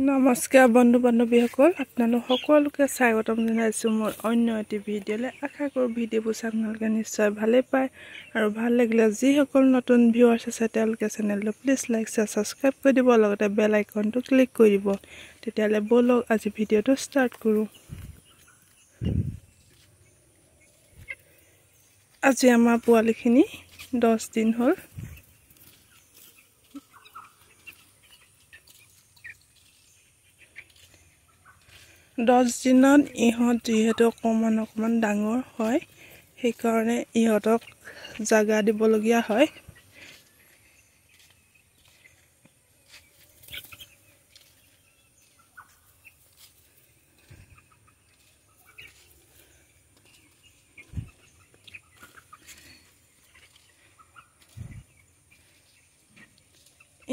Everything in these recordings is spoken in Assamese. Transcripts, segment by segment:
নমস্কাৰ বন্ধু বান্ধৱীসকল, আপোনালোক সকলোকে স্বাগতম জনাইছোঁ মোৰ অন্য এটি ভিডিঅ'লৈ। আশা কৰোঁ ভিডিঅ'বোৰ চাই আপোনালোকে নিশ্চয় ভালেই পায় আৰু ভাল লাগিলে যিসকল নতুন ভিউৱাৰ্ছ আছে তেওঁলোকে চেনেলটো প্লিজ লাইক শ্বেয়াৰ ছাবস্ক্ৰাইব কৰি দিব, লগতে বেল আইকনটো ক্লিক কৰি দিব। তেতিয়াহ'লে ব'লক আজি ভিডিঅ'টো ষ্টাৰ্ট কৰোঁ। আজি আমাৰ পোৱালিখিনি 10 দিন হ'ল। দিনত ইহঁত যিহেতু অকণমান ডাঙৰ হয়, সেইকাৰণে ইহঁতক জাগা দিবলগীয়া হয়।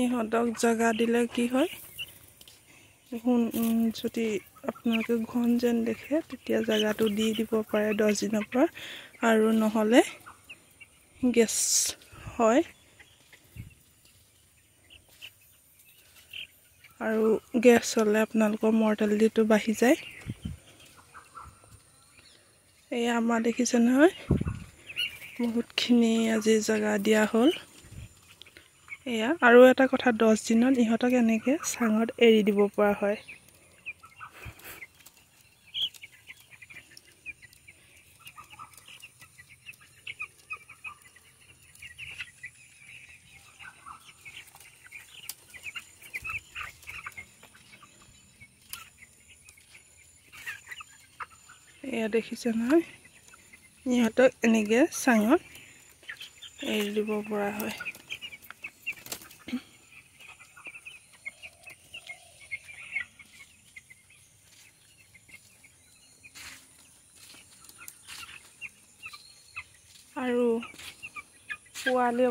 ইহঁতক জাগা দিলে কি হয়, যদি আপোনালোকে ঘন যেন দেখে তেতিয়া জাগাটো দি দিব পাৰে 10 দিনৰ পৰা, আৰু নহ'লে গেছ হয় আৰু গেছ হ'লে আপোনালোকৰ মৰ্টেলিটিটো বাঢ়ি যায়। এয়া আমাৰ দেখিছে নহয়, বহুতখিনি আজি জাগা দিয়া হ'ল। এয়া আৰু এটা কথা, 10 দিনত ইহঁতক এনেকৈ চাঙত এৰি দিব পৰা হয়। এয়া দেখিছে নহয়, ইহঁতক এনেকৈ চাঙত এৰি দিব পৰা হয়। আৰু পোৱালি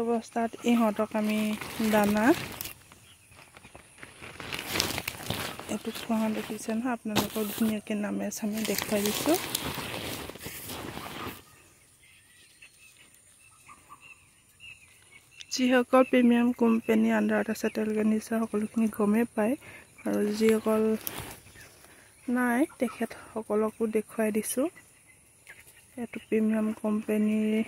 অৱস্থাত ইহঁতক আমি দানা এইটো খোৱা দেখিছে নহয়, আপোনালোকক ধুনীয়াকৈ নামে চামে দেখুৱাই দিছোঁ। যিসকল প্ৰিমিয়াম কোম্পানী আণ্ডাৰত আছে তেওঁলোকে নিশ্চয় সকলোখিনি গমেই পায়, আৰু যিসকল নাই তেখেতসকলকো দেখুৱাই দিছোঁ। এইটো প্ৰিমিয়াম কোম্পানীৰ